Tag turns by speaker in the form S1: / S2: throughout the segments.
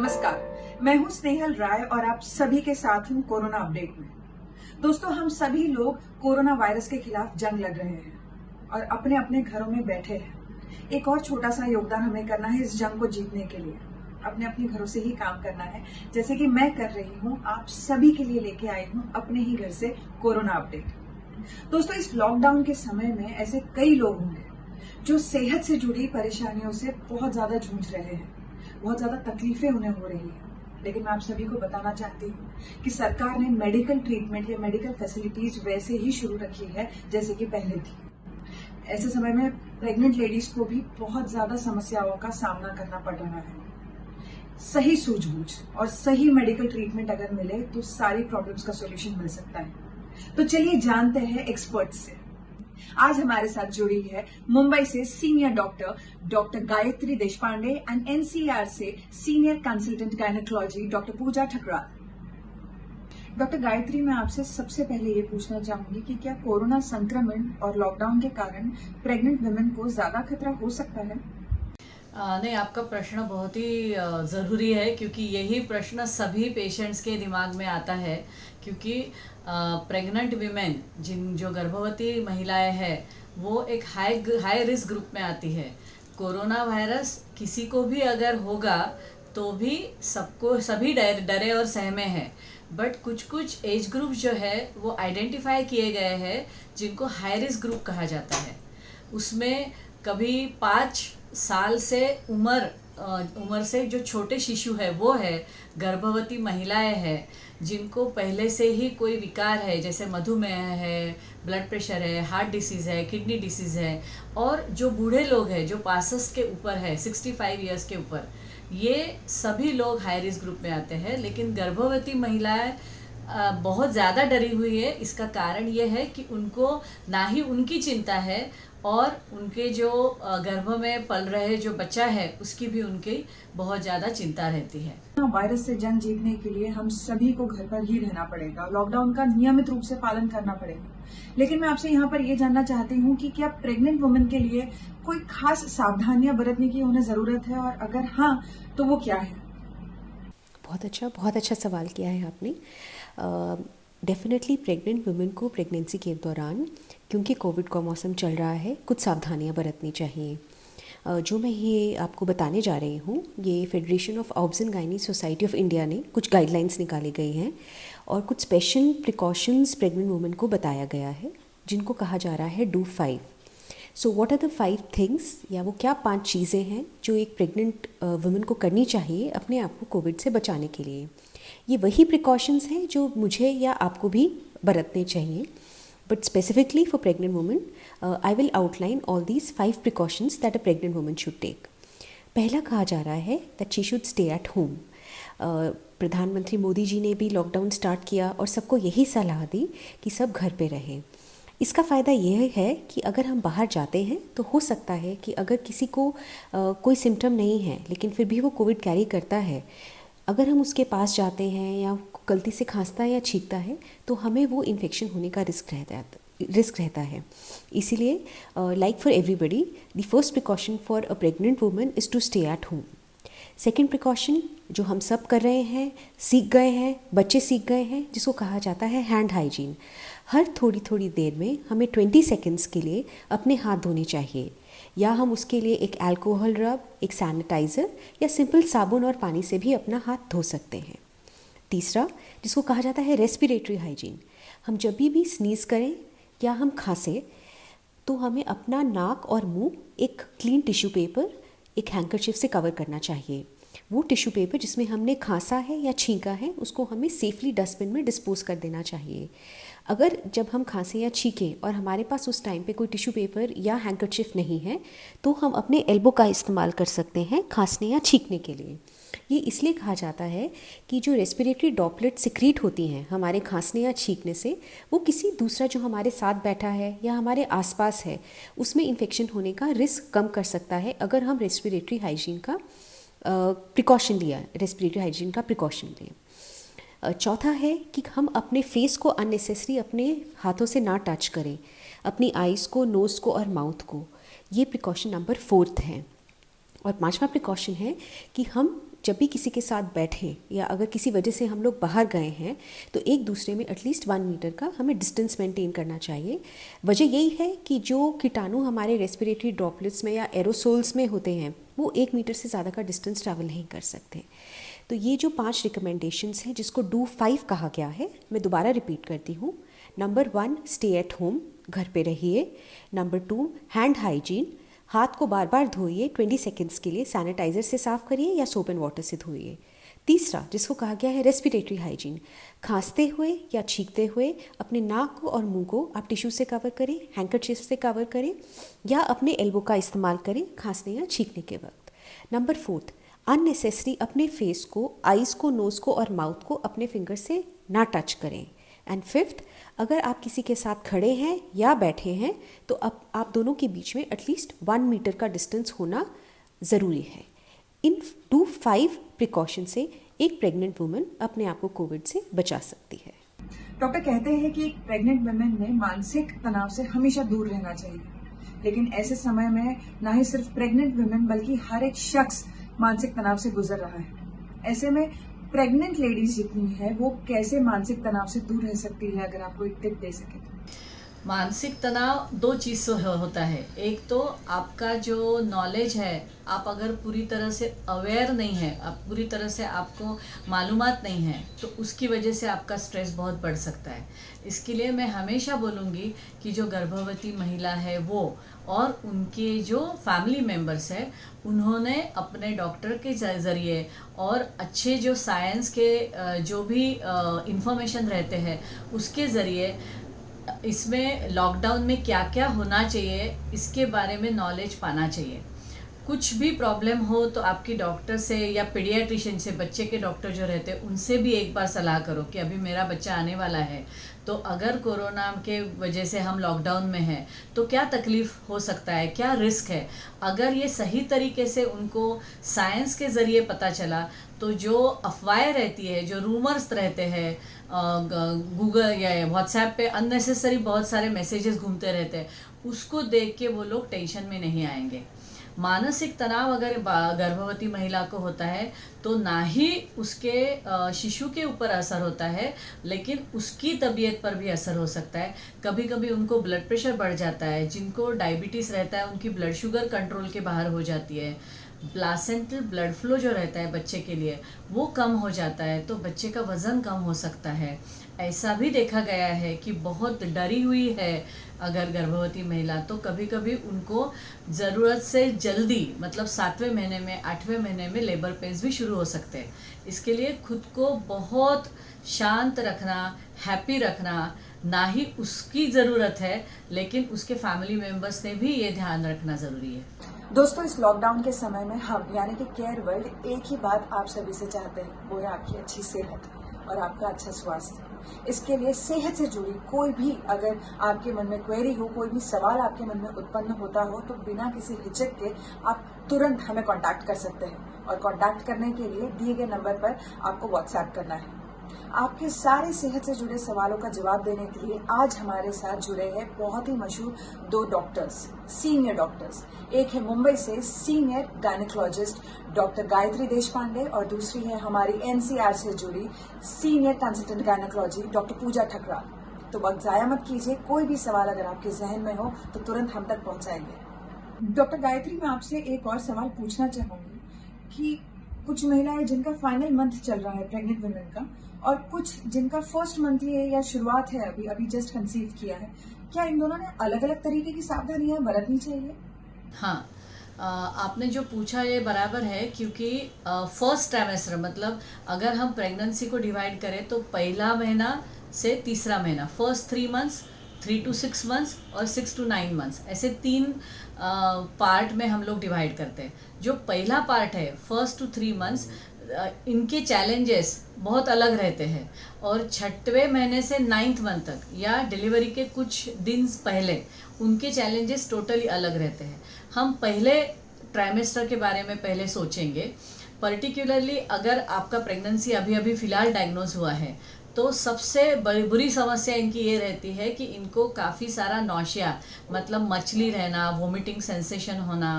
S1: नमस्कार, मैं हूं स्नेहल राय और आप सभी के साथ हूं कोरोना अपडेट में। दोस्तों, हम सभी लोग कोरोना वायरस के खिलाफ जंग लड़ रहे हैं और अपने अपने घरों में बैठे हैं। एक और छोटा सा योगदान हमें करना है इस जंग को जीतने के लिए। अपने अपने घरों से ही काम करना है, जैसे कि मैं कर रही हूं। आप सभी के लिए लेके आई हूं अपने ही घर से कोरोना अपडेट। दोस्तों, इस लॉकडाउन के समय में ऐसे कई लोग होंगे जो सेहत से जुड़ी परेशानियों से बहुत ज्यादा जूझ रहे हैं, बहुत ज्यादा तकलीफें उन्हें हो रही है। लेकिन मैं आप सभी को बताना चाहती हूँ कि सरकार ने मेडिकल ट्रीटमेंट या मेडिकल फैसिलिटीज वैसे ही शुरू रखी है जैसे कि पहले थी। ऐसे समय में प्रेग्नेंट लेडीज को भी बहुत ज्यादा समस्याओं का सामना करना पड़ रहा है। सही सूझबूझ और सही मेडिकल ट्रीटमेंट अगर मिले तो सारी प्रॉब्लम्स का सॉल्यूशन मिल सकता है। तो चलिए जानते हैं एक्सपर्ट से। आज हमारे साथ जुड़ी है मुंबई से senior doctor Gayatri Deshpande and NCR से सीनियर कंसल्टेंट गायनेकोलॉजी डॉक्टर पूजा ठकराल। डॉक्टर गायत्री, मैं आपसे सबसे पहले ये पूछना चाहूंगी कि क्या कोरोना संक्रमण और लॉकडाउन के कारण प्रेग्नेंट वुमेन को ज्यादा खतरा हो सकता है?
S2: नहीं, आपका प्रश्न बहुत ही ज़रूरी है, क्योंकि यही प्रश्न सभी पेशेंट्स के दिमाग में आता है। क्योंकि प्रेग्नेंट वीमेन जो गर्भवती महिलाएं हैं वो एक हाई रिस्क ग्रुप में आती है। कोरोना वायरस किसी को भी अगर होगा तो भी सभी डरे और सहमे हैं। बट कुछ एज ग्रुप जो है वो आइडेंटिफाई किए गए हैं जिनको हाई रिस्क ग्रुप कहा जाता है। उसमें कभी 5 साल से उम्र से जो छोटे शिशु है वो है, गर्भवती महिलाएं हैं जिनको पहले से ही कोई विकार है, जैसे मधुमेह है, ब्लड प्रेशर है, हार्ट डिसीज़ है, किडनी डिसीज़ है, और जो बूढ़े लोग हैं जो 65 के ऊपर है, 65 ईयर्स के ऊपर, ये सभी लोग हाई रिस्क ग्रुप में आते हैं। लेकिन गर्भवती महिलाएं बहुत ज़्यादा डरी हुई है। इसका कारण ये है कि उनको ना ही उनकी चिंता है और उनके जो गर्भ में पल रहे जो बच्चा है उसकी भी उनकी बहुत ज़्यादा चिंता रहती है।
S1: वायरस से जंग जीतने के लिए हम सभी को घर पर ही रहना पड़ेगा, लॉकडाउन का नियमित रूप से पालन करना पड़ेगा। लेकिन मैं आपसे यहाँ पर ये जानना चाहती हूँ कि क्या प्रेग्नेंट वुमेन के लिए कोई खास सावधानियां बरतने की उन्हें जरूरत है, और अगर हाँ तो वो क्या है?
S3: बहुत अच्छा सवाल किया है आपने। डेफिनेटली प्रेग्नेंट वुमेन को प्रेगनेंसी के दौरान, क्योंकि कोविड का मौसम चल रहा है, कुछ सावधानियां बरतनी चाहिए। जो मैं ये आपको बताने जा रही हूँ, ये federation of obs and gynae society of India ने कुछ गाइडलाइंस निकाली गई हैं और कुछ स्पेशल प्रिकॉशंस प्रेग्नेंट वुमेन को बताया गया है, जिनको कहा जा रहा है do 5। So what are the 5 things, या वो क्या 5 चीज़ें हैं जो एक प्रेग्नेंट वुमेन को करनी चाहिए अपने आप को कोविड से बचाने के लिए। ये वही प्रिकॉशंस हैं जो मुझे या आपको भी बरतने चाहिए। But specifically for pregnant women, I will outline all these 5 precautions that a pregnant women should take. पहला कहा जा रहा है that she should stay at home. प्रधानमंत्री मोदी जी ने भी लॉकडाउन स्टार्ट किया और सबको यही सलाह दी कि सब घर पे रहें। इसका फ़ायदा यह है कि अगर हम बाहर जाते हैं तो हो सकता है कि अगर किसी को कोई सिम्टम नहीं है लेकिन फिर भी वो कोविड कैरी करता है, अगर हम उसके पास जाते हैं या गलती से खांसता है या छींकता है तो हमें वो इन्फेक्शन होने का रिस्क रहता है। इसीलिए like for everybody, the first precaution for a pregnant woman is to stay at home. Second precaution जो हम सब कर रहे हैं, सीख गए हैं, बच्चे सीख गए हैं, जिसको कहा जाता है हैंड हाइजीन। हर थोड़ी देर में हमें 20 सेकेंड्स के लिए अपने हाथ धोने चाहिए, या हम उसके लिए एक अल्कोहल रब, एक सैनिटाइज़र या सिंपल साबुन और पानी से भी अपना हाथ धो सकते हैं। तीसरा, जिसको कहा जाता है रेस्पिरेटरी हाइजीन, हम जब भी स्नीज़ करें या हम खांसें तो हमें अपना नाक और मुंह एक क्लीन टिश्यू पेपर, एक हैंकरचिफ से कवर करना चाहिए। वो टिश्यू पेपर जिसमें हमने खांसा है या छींका है उसको हमें सेफली डस्टबिन में डिस्पोज कर देना चाहिए। अगर जब हम खांसें या छींकें और हमारे पास उस टाइम पे कोई टिश्यू पेपर या हैंकरचिफ नहीं है तो हम अपने एल्बो का इस्तेमाल कर सकते हैं खांसने या छींकने के लिए। ये इसलिए कहा जाता है कि जो रेस्पिरेटरी ड्रॉपलेट सिक्रीट होती हैं हमारे खांसने या छींकने से, वो किसी दूसरा जो हमारे साथ बैठा है या हमारे आसपास है उसमें इन्फेक्शन होने का रिस्क कम कर सकता है अगर हम रेस्पिरेटरी हाइजीन का प्रिकॉशन लें। चौथा है कि हम अपने फेस को अननेसेसरी अपने हाथों से ना टच करें, अपनी आइज़ को, नोज़ को और माउथ को। ये प्रिकॉशन नंबर 4 है। और पांचवा प्रिकॉशन है कि हम जब भी किसी के साथ बैठें या अगर किसी वजह से हम लोग बाहर गए हैं तो एक दूसरे में एटलीस्ट 1 मीटर का हमें डिस्टेंस मेंटेन करना चाहिए। वजह यही है कि जो कीटाणु हमारे रेस्पिरेटरी ड्रॉपलेट्स में या एरोसोल्स में होते हैं वो 1 मीटर से ज़्यादा का डिस्टेंस ट्रैवल नहीं कर सकते। तो ये जो 5 रिकमेंडेशंस हैं जिसको डू 5 कहा गया है, मैं दोबारा रिपीट करती हूँ। नंबर 1, स्टे एट होम, घर पे रहिए। नंबर 2, हैंड हाइजीन, हाथ को बार बार धोइए, 20 सेकेंड्स के लिए सैनिटाइज़र से साफ़ करिए या सोप एंड वाटर से धोइए। तीसरा, जिसको कहा गया है रेस्पिरेटरी हाइजीन, खांसते हुए या छींकते हुए अपने नाक को और मुंह को आप टिश्यू से कवर करें, हैंकरचीफ से कवर करें या अपने एल्बो का इस्तेमाल करें खांसने या छींकने के वक्त। नंबर 4, अननेसेसरी अपने फेस को, आइज़ को, नोज़ को और माउथ को अपने फिंगर से ना टच करें। एंड 5th, अगर आप किसी के साथ खड़े हैं या बैठे हैं तो अब आप दोनों के बीच में एटलीस्ट 1 मीटर का डिस्टेंस होना ज़रूरी है। इन 5 प्रिकॉशन से एक प्रेग्नेंट वुमन अपने आप को कोविड से बचा सकती है।
S1: डॉक्टर कहते हैं कि प्रेग्नेंट वुमेन में मानसिक तनाव से हमेशा दूर रहना चाहिए, लेकिन ऐसे समय में ना ही सिर्फ प्रेग्नेंट वुमेन बल्कि हर एक शख्स मानसिक तनाव से गुजर रहा है। ऐसे में प्रेग्नेंट लेडीज जितनी है वो कैसे मानसिक तनाव से दूर रह सकती है, अगर आप कोई टिप दे सके तो।
S2: मानसिक तनाव 2 चीज़ से होता है। एक तो आपका जो नॉलेज है, आप अगर पूरी तरह से अवेयर नहीं है, आप पूरी तरह से आपको मालूमात नहीं है, तो उसकी वजह से आपका स्ट्रेस बहुत बढ़ सकता है। इसके लिए मैं हमेशा बोलूँगी कि जो गर्भवती महिला है वो और उनके जो फैमिली मेम्बर्स है, उन्होंने अपने डॉक्टर के ज़रिए और अच्छे जो साइंस के जो भी इंफॉर्मेशन रहते हैं उसके ज़रिए इसमें लॉकडाउन में क्या क्या होना चाहिए इसके बारे में नॉलेज पाना चाहिए। कुछ भी प्रॉब्लम हो तो आपकी डॉक्टर से या पीडियाट्रिशियन से, बच्चे के डॉक्टर जो रहते हैं उनसे भी एक बार सलाह करो कि अभी मेरा बच्चा आने वाला है, तो अगर कोरोना के वजह से हम लॉकडाउन में हैं तो क्या तकलीफ़ हो सकता है, क्या रिस्क है। अगर ये सही तरीके से उनको साइंस के ज़रिए पता चला तो जो अफवाहें रहती है, जो रूमर्स रहते हैं गूगल या व्हाट्सएप पे अननेसेसरी बहुत सारे मैसेजेस घूमते रहते हैं, उसको देख के वो लोग टेंशन में नहीं आएंगे। मानसिक तनाव अगर गर्भवती महिला को होता है तो ना ही उसके शिशु के ऊपर असर होता है, लेकिन उसकी तबीयत पर भी असर हो सकता है। कभी कभी उनको ब्लड प्रेशर बढ़ जाता है, जिनको डायबिटीज़ रहता है उनकी ब्लड शुगर कंट्रोल के बाहर हो जाती है, प्लासेंटल ब्लड फ्लो जो रहता है बच्चे के लिए वो कम हो जाता है, तो बच्चे का वज़न कम हो सकता है। ऐसा भी देखा गया है कि बहुत डरी हुई है अगर गर्भवती महिला, तो कभी कभी उनको ज़रूरत से जल्दी, मतलब 7वें महीने में, 8वें महीने में लेबर पेन्स भी शुरू हो सकते हैं। इसके लिए खुद को बहुत शांत रखना, हैप्पी रखना, ना ही उसकी ज़रूरत है लेकिन उसके फैमिली मेम्बर्स ने भी ये ध्यान रखना ज़रूरी है।
S1: दोस्तों, इस लॉकडाउन के समय में हम यानी कि केयर वर्ल्ड एक ही बात आप सभी से चाहते हैं, वो है आपकी अच्छी सेहत और आपका अच्छा स्वास्थ्य। इसके लिए सेहत से जुड़ी कोई भी अगर आपके मन में क्वेरी हो, कोई भी सवाल आपके मन में उत्पन्न होता हो, तो बिना किसी हिचक के आप तुरंत हमें कांटेक्ट कर सकते हैं। और कांटेक्ट करने के लिए दिए गए नंबर पर आपको व्हाट्सएप करना है। आपके सारे सेहत से जुड़े सवालों का जवाब देने के लिए आज हमारे साथ जुड़े हैं बहुत ही मशहूर 2 डॉक्टर्स, सीनियर डॉक्टर्स। एक है मुंबई से senior gynaecologist doctor Gayatri Deshpande और दूसरी है हमारी एनसीआर से जुड़ी सीनियर कंसल्टेंट गायनेकोलॉजी डॉक्टर पूजा ठकराल। तो वक्त जाया मत कीजिए, कोई भी सवाल अगर आपके जहन में हो तो तुरंत हम तक पहुंचाइए। डॉक्टर गायत्री, मैं आपसे एक और सवाल पूछना चाहूंगी कि कुछ महिलाएं जिनका फाइनल मंथ चल रहा है प्रेग्नेंट वुमेन का, और कुछ जिनका फर्स्ट मंथ ही है या शुरुआत है, अभी जस्ट कंसीव किया है, क्या इन दोनों ने अलग अलग तरीके की सावधानियां बरतनी चाहिए?
S2: हाँ, आपने जो पूछा ये बराबर है, क्योंकि फर्स्ट ट्राइमेस्टर मतलब अगर हम प्रेगनेंसी को डिवाइड करें तो पहला महीना से तीसरा महीना, फर्स्ट 3 मंथ्स, 3 to 6 मंथ्स और 6 to 9 मंथ्स, ऐसे 3 पार्ट में हम लोग डिवाइड करते हैं। जो पहला पार्ट है फर्स्ट टू 3 मंथ्स, इनके चैलेंजेस बहुत अलग रहते हैं, और 6वें महीने से 9th मंथ तक या डिलीवरी के कुछ दिन पहले उनके चैलेंजेस टोटली अलग रहते हैं। हम पहले ट्राइमेस्टर के बारे में पहले सोचेंगे। पर्टिकुलरली अगर आपका प्रेगनेंसी अभी अभी फ़िलहाल डायग्नोज हुआ है तो सबसे बुरी समस्या इनकी ये रहती है कि इनको काफ़ी सारा नौशिया, मतलब मछली रहना, वोमिटिंग सेंसेशन होना,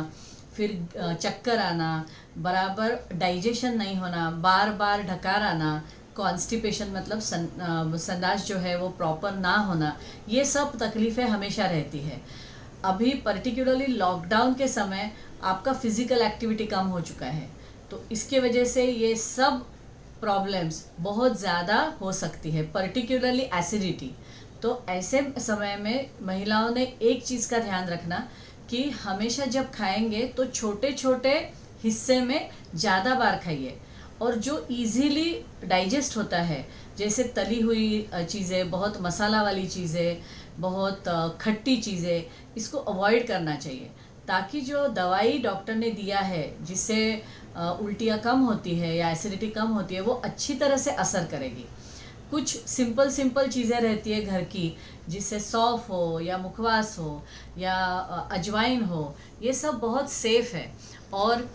S2: फिर चक्कर आना, बराबर डाइजेशन नहीं होना, बार बार ढकार आना, कॉन्स्टिपेशन मतलब संडास जो है वो प्रॉपर ना होना, ये सब तकलीफ़ें हमेशा रहती है। अभी पर्टिकुलरली लॉकडाउन के समय आपका फिजिकल एक्टिविटी कम हो चुका है, तो इसके वजह से ये सब प्रॉब्लम्स बहुत ज़्यादा हो सकती है, पर्टिकुलरली एसिडिटी। तो ऐसे समय में महिलाओं ने एक चीज़ का ध्यान रखना कि हमेशा जब खाएंगे तो छोटे छोटे हिस्से में ज़्यादा बार खाइए, और जो इजीली डाइजेस्ट होता है, जैसे तली हुई चीज़ें, बहुत मसाला वाली चीज़ें, बहुत खट्टी चीज़ें, इसको अवॉइड करना चाहिए, ताकि जो दवाई डॉक्टर ने दिया है जिससे उल्टियाँ कम होती है या एसिडिटी कम होती है, वो अच्छी तरह से असर करेगी। कुछ सिंपल चीज़ें रहती है घर की, जिससे सौंफ हो या मुखवास हो या अजवाइन हो, ये सब बहुत सेफ है। और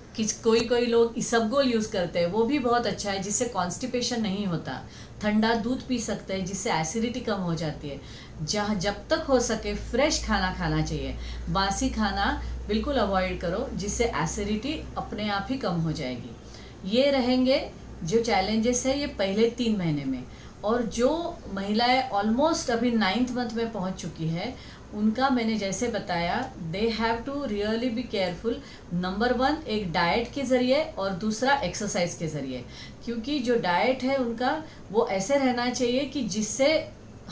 S2: कोई लोग इसबगोल यूज़ करते हैं, वो भी बहुत अच्छा है, जिससे कॉन्स्टिपेशन नहीं होता। ठंडा दूध पी सकते हैं, जिससे एसिडिटी कम हो जाती है। जब तक हो सके फ्रेश खाना खाना चाहिए, बासी खाना बिल्कुल अवॉइड करो, जिससे एसिडिटी अपने आप ही कम हो जाएगी। ये रहेंगे जो चैलेंजेस है ये पहले 3 महीने में। और जो महिलाएं ऑलमोस्ट अभी 9th मंथ में पहुंच चुकी है, उनका मैंने जैसे बताया, they have to really be careful. Number 1 एक डाइट के ज़रिए और दूसरा एक्सरसाइज के ज़रिए, क्योंकि जो डाइट है उनका वो ऐसे रहना चाहिए कि जिससे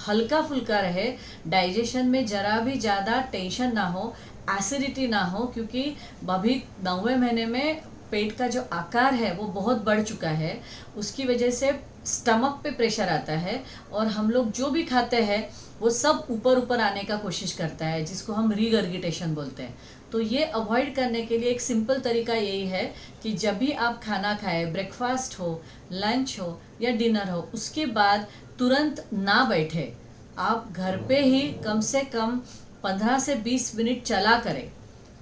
S2: हल्का फुल्का रहे, डाइजेशन में ज़रा भी ज़्यादा टेंशन ना हो, एसिडिटी ना हो, क्योंकि अभी 9वें महीने में पेट का जो आकार है वो बहुत बढ़ चुका है। उसकी वजह से स्टमक पे प्रेशर आता है, और हम लोग जो भी खाते हैं वो सब ऊपर आने का कोशिश करता है, जिसको हम रीगर्गिटेशन बोलते हैं। तो ये अवॉइड करने के लिए एक सिंपल तरीका यही है कि जब भी आप खाना खाएं, ब्रेकफास्ट हो, लंच हो या डिनर हो, उसके बाद तुरंत ना बैठे, आप घर पे ही कम से कम 15 से 20 मिनट चला करें।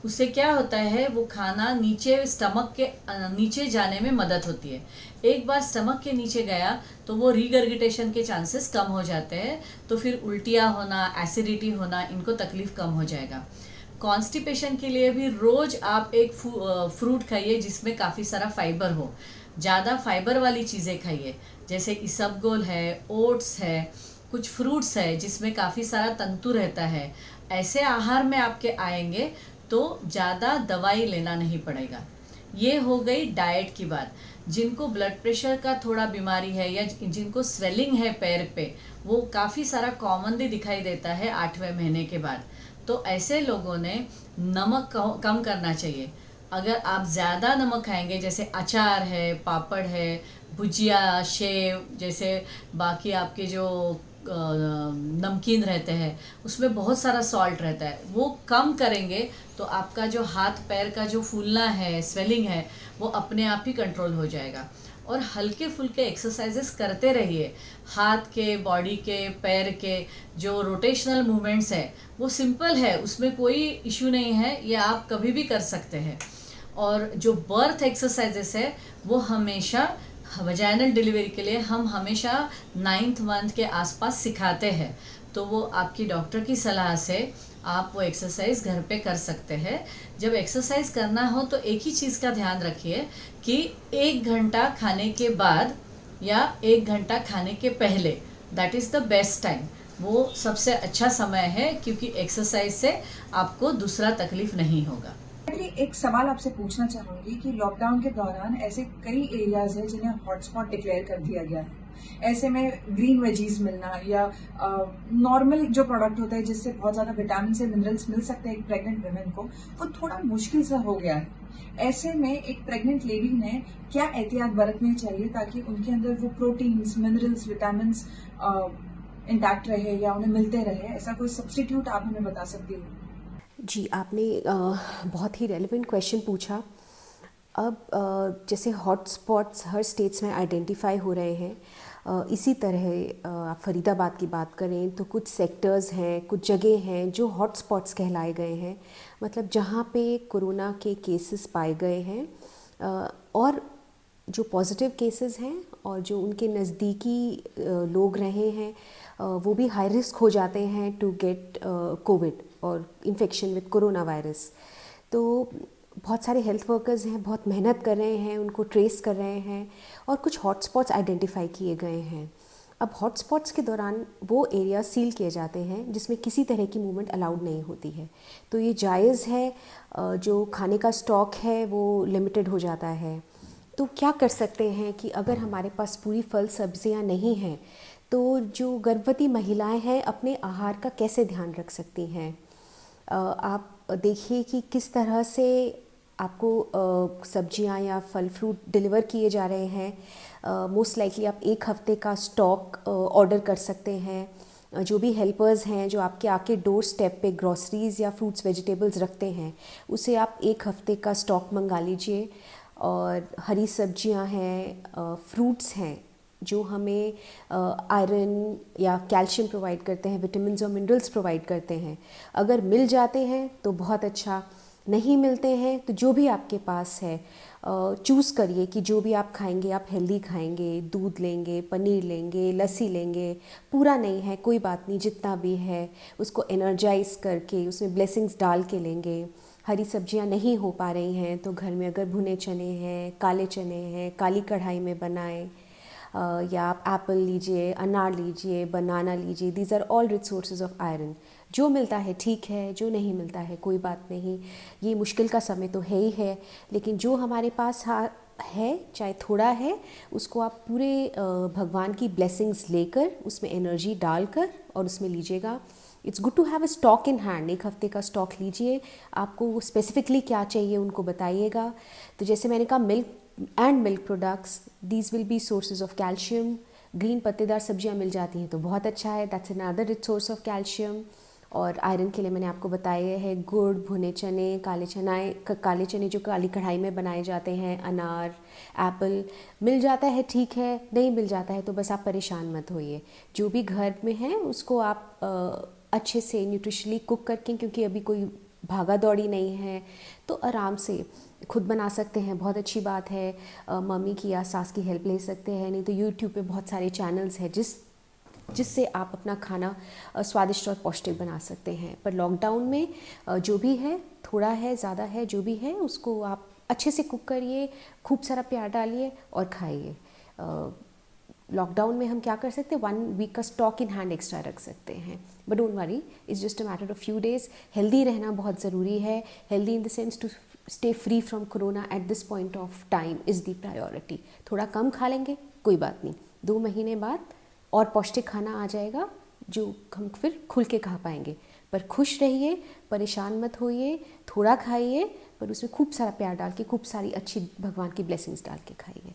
S2: उससे क्या होता है, वो खाना नीचे स्टमक के नीचे जाने में मदद होती है। एक बार स्टमक के नीचे गया तो वो रीगर्गिटेशन के चांसेस कम हो जाते हैं, तो फिर उल्टियाँ होना, एसिडिटी होना, इनको तकलीफ कम हो जाएगा। कॉन्स्टिपेशन के लिए भी रोज़ आप एक फ्रूट खाइए जिसमें काफ़ी सारा फाइबर हो। ज़्यादा फाइबर वाली चीज़ें खाइए, जैसे इसबगोल है, ओट्स है, कुछ फ्रूट्स है जिसमें काफ़ी सारा तंतु रहता है। ऐसे आहार में आपके आएंगे तो ज़्यादा दवाई लेना नहीं पड़ेगा। ये हो गई डाइट की बात। जिनको ब्लड प्रेशर का थोड़ा बीमारी है या जिनको स्वेलिंग है पैर पे, वो काफ़ी सारा कॉमनली दिखाई देता है 8वें महीने के बाद, तो ऐसे लोगों ने नमक कम करना चाहिए। अगर आप ज़्यादा नमक खाएंगे, जैसे अचार है, पापड़ है, भुजिया, सेव, जैसे बाकी आपके जो नमकीन रहते हैं उसमें बहुत सारा सॉल्ट रहता है, वो कम करेंगे तो आपका जो हाथ पैर का जो फूलना है, स्वेलिंग है, वो अपने आप ही कंट्रोल हो जाएगा। और हल्के फुल्के एक्सरसाइजेस करते रहिए। हाथ के, बॉडी के, पैर के जो रोटेशनल मूवमेंट्स है वो सिंपल है, उसमें कोई इशू नहीं है, ये आप कभी भी कर सकते हैं। और जो बर्थ एक्सरसाइजेस है वो हमेशा वजाइनल डिलीवरी के लिए हम हमेशा 9th मंथ के आसपास सिखाते हैं, तो वो आपकी डॉक्टर की सलाह से आप वो एक्सरसाइज घर पे कर सकते हैं। जब एक्सरसाइज करना हो तो एक ही चीज़ का ध्यान रखिए कि 1 घंटा खाने के बाद या 1 घंटा खाने के पहले, that is the best time, वो सबसे अच्छा समय है, क्योंकि एक्सरसाइज से आपको दूसरा तकलीफ नहीं होगा।
S1: एक सवाल आपसे पूछना चाहूंगी कि लॉकडाउन के दौरान ऐसे कई एरियाज हैं जिन्हें हॉटस्पॉट डिक्लेयर कर दिया गया है। ऐसे में ग्रीन वेजीज मिलना या नॉर्मल जो प्रोडक्ट होता है जिससे बहुत ज्यादा विटामिन से मिनरल्स मिल सकते हैं एक प्रेग्नेंट वुमेन को, वो थोड़ा मुश्किल सा हो गया है। ऐसे में एक प्रेग्नेंट लेडी ने क्या एहतियात बरतनी चाहिए ताकि उनके अंदर वो प्रोटीन्स, मिनरल्स, विटामिन इंटैक्ट रहे या उन्हें मिलते रहे? ऐसा कोई सब्स्टिट्यूट आप हमें बता सकती हो?
S3: जी, आपने बहुत ही रेलेवेंट क्वेश्चन पूछा। अब जैसे हॉट स्पॉट्स हर स्टेट्स में आइडेंटिफाई हो रहे हैं, इसी तरह आप फरीदाबाद की बात करें तो कुछ सेक्टर्स हैं, कुछ जगह हैं जो हॉट स्पॉट्स कहलाए गए हैं, मतलब जहाँ पे कोरोना के केसेस पाए गए हैं, और जो पॉजिटिव केसेस हैं और जो उनके नज़दीकी लोग रहे हैं वो भी हाई रिस्क हो जाते हैं टू गेट कोविड और इन्फेक्शन विद कोरोना वायरस। तो बहुत सारे हेल्थ वर्कर्स हैं, बहुत मेहनत कर रहे हैं, उनको ट्रेस कर रहे हैं और कुछ हॉटस्पॉट्स आइडेंटिफाई किए गए हैं। अब हॉटस्पॉट्स के दौरान वो एरिया सील किए जाते हैं जिसमें किसी तरह की मूवमेंट अलाउड नहीं होती है। तो ये जायज़ है, जो खाने का स्टॉक है वो लिमिटेड हो जाता है। तो क्या कर सकते हैं कि अगर हमारे पास पूरी फल सब्जियां नहीं हैं तो जो गर्भवती महिलाएं हैं अपने आहार का कैसे ध्यान रख सकती हैं। आप देखिए कि किस तरह से आपको सब्जियां या फल फ्रूट डिलीवर किए जा रहे हैं। मोस्ट लाइकली आप एक हफ्ते का स्टॉक ऑर्डर कर सकते हैं। जो भी हेल्पर्स हैं जो आपके आके डोर स्टेप पे ग्रॉसरीज़ या फ्रूट्स वेजिटेबल्स रखते हैं उसे आप एक हफ्ते का स्टॉक मंगा लीजिए। और हरी सब्जियां हैं, फ्रूट्स हैं जो हमें आयरन या कैल्शियम प्रोवाइड करते हैं, विटामिन्स और मिनरल्स प्रोवाइड करते हैं। अगर मिल जाते हैं तो बहुत अच्छा, नहीं मिलते हैं तो जो भी आपके पास है चूज़ करिए कि जो भी आप खाएंगे आप हेल्दी खाएंगे, दूध लेंगे, पनीर लेंगे, लस्सी लेंगे। पूरा नहीं है कोई बात नहीं, जितना भी है उसको एनर्जाइज करके उसमें ब्लेसिंग्स डाल के लेंगे। हरी सब्जियां नहीं हो पा रही हैं तो घर में अगर भुने चने हैं, काले चने हैं, काली कढ़ाई में बनाएं। या आप एप्पल लीजिए, अनार लीजिए, बनाना लीजिए। These are all rich sources of iron. जो मिलता है ठीक है, जो नहीं मिलता है कोई बात नहीं। ये मुश्किल का समय तो है ही है, लेकिन जो हमारे पास है चाहे थोड़ा है उसको आप पूरे भगवान की ब्लेसिंग्स लेकर उसमें एनर्जी डालकर और उसमें लीजिएगा। It's good to have a stock in hand. एक हफ्ते का स्टॉक लीजिए, आपको स्पेसिफिकली क्या चाहिए उनको बताइएगा। तो जैसे मैंने कहा milk and milk products, these will be sources of calcium. Green पत्तेदार सब्जियां मिल जाती हैं तो बहुत अच्छा है, that's another rich source of calcium. और आयरन के लिए मैंने आपको बताया है गुड़, भुने चने, काले चने जो काली कढ़ाई में बनाए जाते हैं, अनार, एप्पल। मिल जाता है ठीक है, नहीं मिल जाता है तो बस आप परेशान मत होइए। जो भी घर में है उसको आप अच्छे से न्यूट्रिशली कुक करके, क्योंकि अभी कोई भागा दौड़ी नहीं है तो आराम से खुद बना सकते हैं, बहुत अच्छी बात है। मम्मी की या सास की हेल्प ले सकते हैं, नहीं तो यूट्यूब पे बहुत सारे चैनल्स हैं जिससे आप अपना खाना स्वादिष्ट और पौष्टिक बना सकते हैं। पर लॉकडाउन में जो भी है, थोड़ा है ज़्यादा है, जो भी है उसको आप अच्छे से कुक करिए, खूब सारा प्यार डालिए और खाइए। लॉकडाउन में हम क्या कर सकते हैं, 1 वीक का स्टॉक इन हैंड एक्स्ट्रा रख सकते हैं। But don't worry, it's just a matter of few days. Healthy रहना बहुत ज़रूरी है। Healthy in the sense to stay free from corona at this point of time is the priority. थोड़ा कम खा लेंगे कोई बात नहीं, 2 महीने बाद और पौष्टिक खाना आ जाएगा जो हम फिर खुल के खा पाएंगे। पर खुश रहिए, परेशान मत होइए, थोड़ा खाइए पर उसमें खूब सारा प्यार डाल के, खूब सारी अच्छी भगवान की ब्लेसिंग्स डाल के खाइए।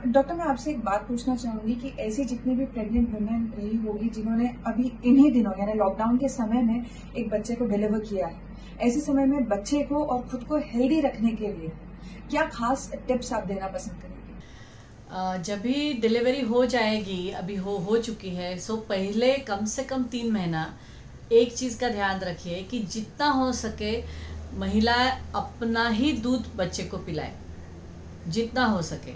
S1: डॉक्टर, मैं आपसे एक बात पूछना चाहूंगी कि ऐसी जितनी भी प्रेग्नेंट वुमेन रही होगी जिन्होंने अभी इन्हीं दिनों यानी लॉकडाउन के समय में एक बच्चे को डिलीवर किया है, ऐसे समय में बच्चे को और खुद को हेल्दी रखने के लिए क्या खास टिप्स आप देना पसंद करेंगे?
S2: जब भी डिलीवरी हो जाएगी, अभी हो चुकी है, सो पहले कम से कम 3 महीना एक चीज़ का ध्यान रखिए कि जितना हो सके महिला अपना ही दूध बच्चे को पिलाए, जितना हो सके।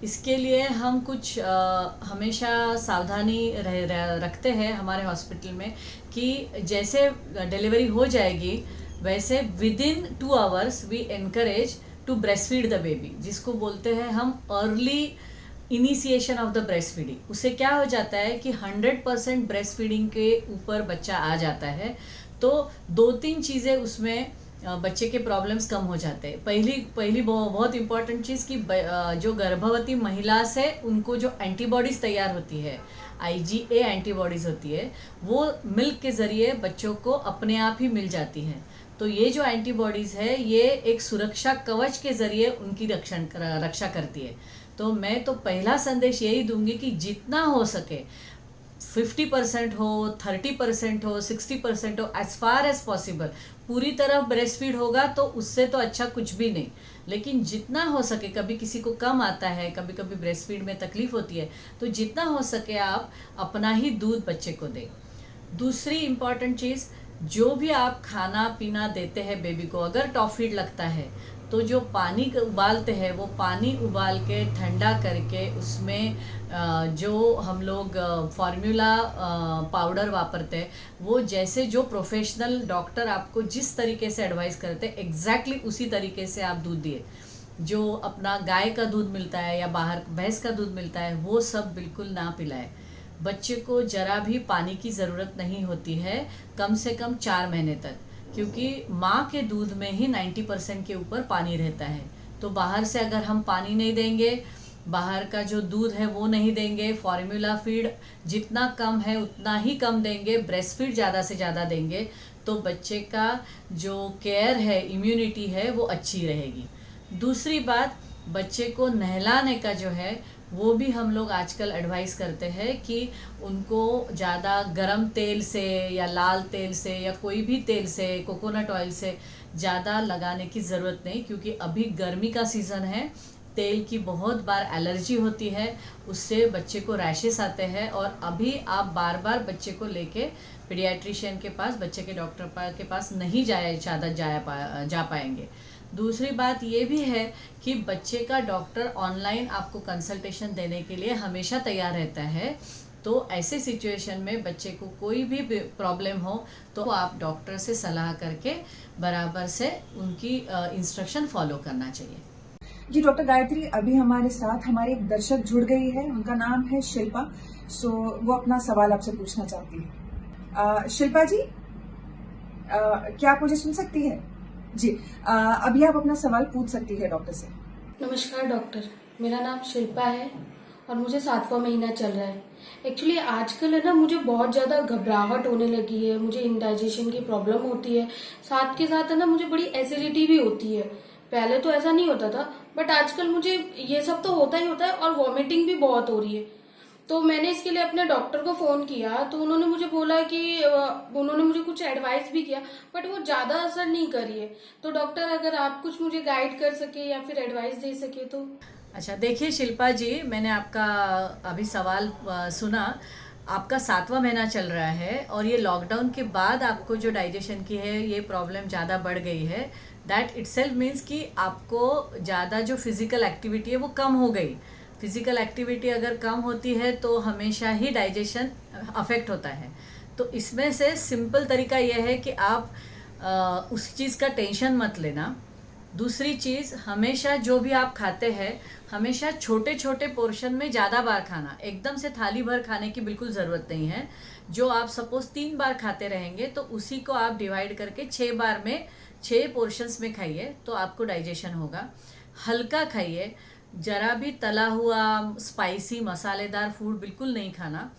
S2: इसके लिए हम कुछ हमेशा सावधानी रखते हैं हमारे हॉस्पिटल में कि जैसे डिलीवरी हो जाएगी वैसे within 2 hours we encourage to breast feed the baby, जिसको बोलते हैं हम early initiation of the breast feeding. उससे क्या हो जाता है कि 100% ब्रेस्ट फीडिंग के ऊपर बच्चा आ जाता है तो 2-3 चीज़ें उसमें बच्चे के प्रॉब्लम्स कम हो जाते हैं। पहली बहुत इंपॉर्टेंट चीज़ कि जो गर्भवती महिला से उनको जो एंटीबॉडीज़ तैयार होती है, IgA एंटीबॉडीज़ होती है, वो मिल्क के ज़रिए बच्चों को अपने आप ही मिल जाती है। तो ये जो एंटीबॉडीज़ है ये एक सुरक्षा कवच के ज़रिए उनकी रक्षा करती है। तो मैं तो पहला संदेश यही दूंगी कि जितना हो सके 50% हो, 30% हो, 60% हो, एज फार एज पॉसिबल। पूरी तरह ब्रेस्ट फीड होगा तो उससे तो अच्छा कुछ भी नहीं, लेकिन जितना हो सके, कभी किसी को कम आता है, कभी कभी ब्रेस्ट फीड में तकलीफ होती है, तो जितना हो सके आप अपना ही दूध बच्चे को दें। दूसरी इम्पॉर्टेंट चीज़, जो भी आप खाना पीना देते हैं बेबी को, अगर टॉप फीड लगता है तो जो पानी उबालते हैं वो पानी उबाल के ठंडा करके उसमें जो हम लोग फार्मूला पाउडर वापरते हैं, वो जैसे जो प्रोफेशनल डॉक्टर आपको जिस तरीके से एडवाइस करते हैं एग्जैक्टली उसी तरीके से आप दूध दिए। जो अपना गाय का दूध मिलता है या बाहर भैंस का दूध मिलता है वो सब बिल्कुल ना पिलाए। बच्चे को जरा भी पानी की ज़रूरत नहीं होती है कम से कम 4 महीने तक, क्योंकि माँ के दूध में ही 90% के ऊपर पानी रहता है। तो बाहर से अगर हम पानी नहीं देंगे, बाहर का जो दूध है वो नहीं देंगे, फार्मूला फीड जितना कम है उतना ही कम देंगे, ब्रेस्ट फीड ज़्यादा से ज़्यादा देंगे, तो बच्चे का जो केयर है, इम्यूनिटी है, वो अच्छी रहेगी। दूसरी बात, बच्चे को नहलाने का जो है वो भी हम लोग आजकल एडवाइस करते हैं कि उनको ज़्यादा गरम तेल से या लाल तेल से या कोई भी तेल से, कोकोनट ऑयल से ज़्यादा लगाने की ज़रूरत नहीं, क्योंकि अभी गर्मी का सीज़न है, तेल की बहुत बार एलर्जी होती है, उससे बच्चे को रैशेस आते हैं। और अभी आप बार बार बच्चे को लेके पीडियाट्रिशियन के पास, बच्चे के डॉक्टर के पास नहीं जा पाएंगे। दूसरी बात ये भी है कि बच्चे का डॉक्टर ऑनलाइन आपको कंसल्टेशन देने के लिए हमेशा तैयार रहता है। तो ऐसे सिचुएशन में बच्चे को कोई भी प्रॉब्लम हो तो आप डॉक्टर से सलाह करके बराबर से उनकी इंस्ट्रक्शन फॉलो करना चाहिए।
S1: जी डॉक्टर गायत्री, अभी हमारे साथ हमारे एक दर्शक जुड़ गई है, उनका नाम है शिल्पा। सो वो अपना सवाल आपसे पूछना चाहती है। शिल्पा जी, क्या आप मुझे सुन सकती है? जी, अभी आप अपना सवाल पूछ सकती है डॉक्टर से।
S4: नमस्कार डॉक्टर, मेरा नाम शिल्पा है और मुझे 7वां महीना चल रहा है। एक्चुअली आजकल है ना, मुझे बहुत ज्यादा घबराहट होने लगी है, मुझे इंडाइजेशन की प्रॉब्लम होती है, साथ के साथ है ना मुझे बड़ी एसिडिटी भी होती है। पहले तो ऐसा नहीं होता था, बट आजकल मुझे ये सब तो होता ही होता है और वॉमिटिंग भी बहुत हो रही है। तो मैंने इसके लिए अपने डॉक्टर को फोन किया, तो उन्होंने मुझे बोला कि उन्होंने मुझे कुछ एडवाइस भी किया, बट वो ज्यादा असर नहीं करी है। तो डॉक्टर, अगर आप कुछ मुझे गाइड कर सके या फिर एडवाइस दे सके तो।
S2: अच्छा, देखिए शिल्पा जी, मैंने आपका अभी सवाल सुना। आपका 7वां महीना चल रहा है और ये लॉकडाउन के बाद आपको जो डाइजेशन की है ये प्रॉब्लम ज़्यादा बढ़ गई है। दैट इटसेल्फ मीन्स कि आपको ज़्यादा जो फिज़िकल एक्टिविटी है वो कम हो गई। फिज़िकल एक्टिविटी अगर कम होती है तो हमेशा ही डाइजेशन अफेक्ट होता है। तो इसमें से सिंपल तरीका यह है कि आप उस चीज़ का टेंशन मत लेना। दूसरी चीज़, हमेशा जो भी आप खाते हैं हमेशा छोटे छोटे पोर्शन में ज़्यादा बार खाना, एकदम से थाली भर खाने की बिल्कुल ज़रूरत नहीं है। जो आप सपोज़ 3 बार खाते रहेंगे तो उसी को आप डिवाइड करके 6 बार में 6 पोर्शंस में खाइए तो आपको डाइजेशन होगा। हल्का खाइए, ज़रा भी तला हुआ स्पाइसी मसालेदार फूड बिल्कुल नहीं खाना।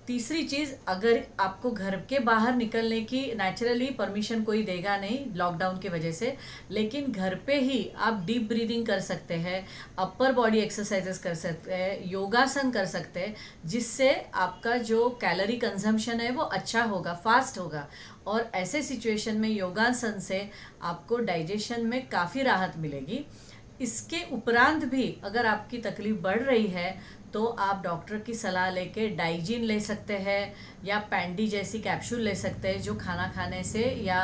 S2: तीसरी चीज़, अगर आपको घर के बाहर निकलने की नेचुरली परमिशन कोई देगा नहीं लॉकडाउन की वजह से, लेकिन घर पे ही आप डीप ब्रीदिंग कर सकते हैं, अपर बॉडी एक्सरसाइजेस कर सकते हैं, योगासन कर सकते हैं, जिससे आपका जो कैलोरी कंजम्पशन है वो अच्छा होगा, फास्ट होगा। और ऐसे सिचुएशन में योगासन से आपको डाइजेशन में काफ़ी राहत मिलेगी। इसके उपरांत भी अगर आपकी तकलीफ बढ़ रही है तो आप डॉक्टर की सलाह लेके डाइजीन ले सकते हैं या पैंडी जैसी कैप्सूल ले सकते हैं, जो खाना खाने से या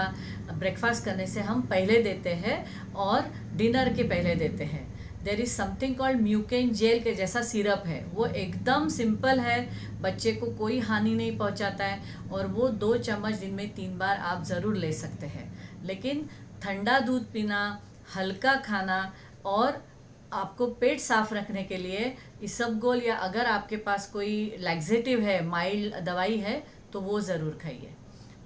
S2: ब्रेकफास्ट करने से हम पहले देते हैं और डिनर के पहले देते हैं। There is something called mucaine gel के जैसा सिरप है, वो एकदम सिंपल है, बच्चे को कोई हानि नहीं पहुंचाता है और वो 2 चम्मच दिन में 3 बार आप ज़रूर ले सकते हैं। लेकिन ठंडा दूध पीना, हल्का खाना और आपको पेट साफ रखने के लिए इसबगोल या अगर आपके पास कोई लैक्सेटिव है, माइल्ड दवाई है, तो वो ज़रूर खाइए।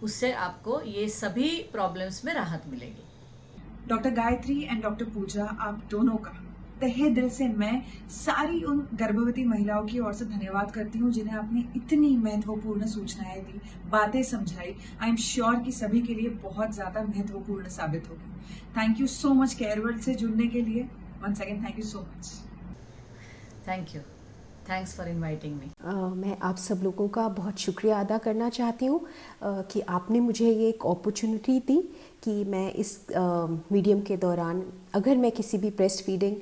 S2: उससे आपको ये सभी प्रॉब्लम्स में राहत मिलेगी।
S1: डॉक्टर गायत्री एंड डॉक्टर पूजा, आप दोनों का तहे दिल से मैं सारी उन गर्भवती महिलाओं की ओर से धन्यवाद करती हूँ जिन्हें आपने इतनी महत्वपूर्ण सूचनाएं दी, बातें समझाई। आई एम श्योर कि सभी के लिए बहुत ज्यादा महत्वपूर्ण साबित होगी। Thank you so much Care World से जुड़ने के लिए। Once again thank you so much.
S2: Thank you, thanks for inviting me.
S3: मैं आप सब लोगों का बहुत शुक्रिया अदा करना चाहती हूँ कि आपने मुझे ये एक अपॉर्चुनिटी दी कि मैं इस मीडियम के दौरान अगर मैं किसी भी ब्रेस्ट फीडिंग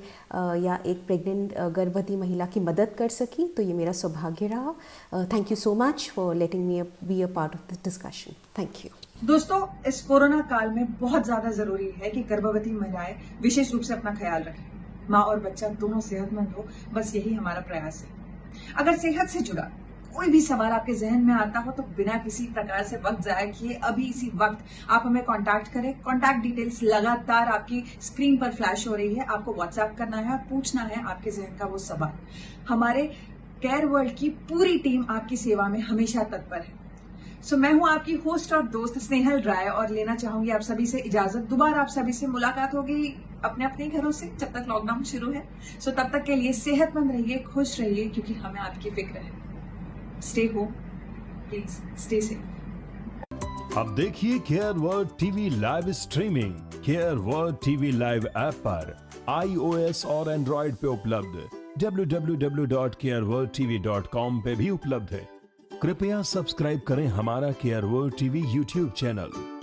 S3: या एक प्रेग्नेंट गर्भवती महिला की मदद कर सकी तो ये मेरा सौभाग्य रहा। Thank you so much for letting me be a part of this discussion. Thank you.
S1: दोस्तों, इस कोरोना काल में बहुत ज्यादा जरूरी है कि गर्भवती महिलाएं विशेष रूप से अपना ख्याल रखें। माँ और बच्चा दोनों सेहतमंद हो, बस यही हमारा प्रयास है। अगर सेहत से जुड़ा कोई भी सवाल आपके जहन में आता हो तो बिना किसी प्रकार से वक्त जाया किए अभी इसी वक्त आप हमें कांटेक्ट करें। कांटेक्ट डिटेल्स लगातार आपकी स्क्रीन पर फ्लैश हो रही है। आपको व्हाट्सएप करना है और पूछना है आपके जहन का वो सवाल। हमारे केयर वर्ल्ड की पूरी टीम आपकी सेवा में हमेशा तत्पर है। सो मैं हूं आपकी होस्ट और दोस्त स्नेहल राय और लेना चाहूंगी आप सभी से इजाजत। दोबारा आप सभी से मुलाकात होगी अपने अपने घरों से जब तक लॉकडाउन शुरू है। सो तब तक के लिए सेहतमंद रहिए, खुश रहिए, क्योंकि हमें आपकी फिक्र है। Stay home, please stay safe.
S5: अब देखिए care world TV live streaming care world TV live app पर iOS और एंड्रॉइड पे उपलब्ध। www.careworldtv.com पे भी उपलब्ध है। कृपया सब्सक्राइब करें हमारा care world TV YouTube channel.